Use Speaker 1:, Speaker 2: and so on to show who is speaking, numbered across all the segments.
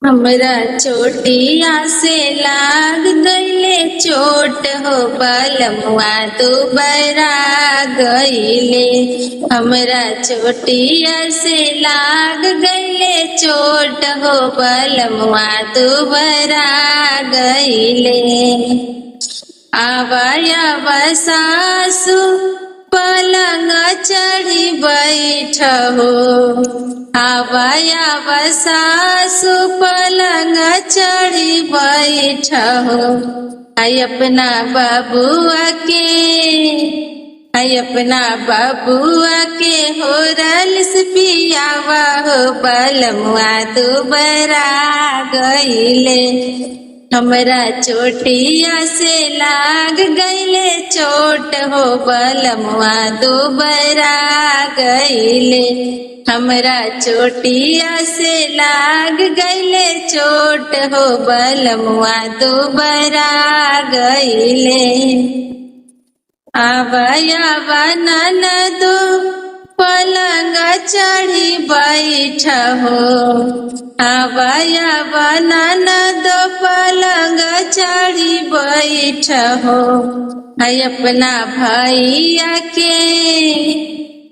Speaker 1: हमरा चोटिया से लाग गईले चोट हो बलमुआ दुबरा गईले। हमरा चोटिया से लाग गईले चोट हो बलमुआ दुबरा गईले। आवा सासु पलंग चढ़ी बैठ हो। आवा सासु पलंग चढ़ी बैठ हो। आई अपना बबुआ के हो रलिस पियावा हो बलमुआ दुबरा गईले। हमरा चोटिया से लाग गईले चोट हो बलमुआ दुबरा गईले। हमरा चोटिया से लाग गईले चोट हो बलमुआ दुबरा गईले। आवा ननदो पलंग चढ़ी बैठ हो। आवा ननदो पलंग चढ़ी बैठ हो।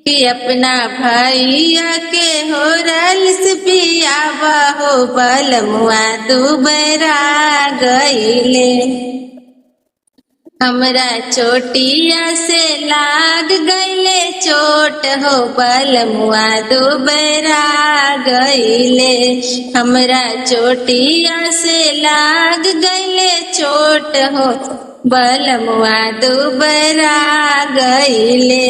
Speaker 1: है अपना भैया के हो रलिस पियावा हो बलमुआ दुबरा गईले। हमरा चोटिया से लाग गईले चोट हो बलमुआ दुबरा गईले। हमरा चोटिया से लाग गईले चोट हो बलमुआ दुबरा गईले।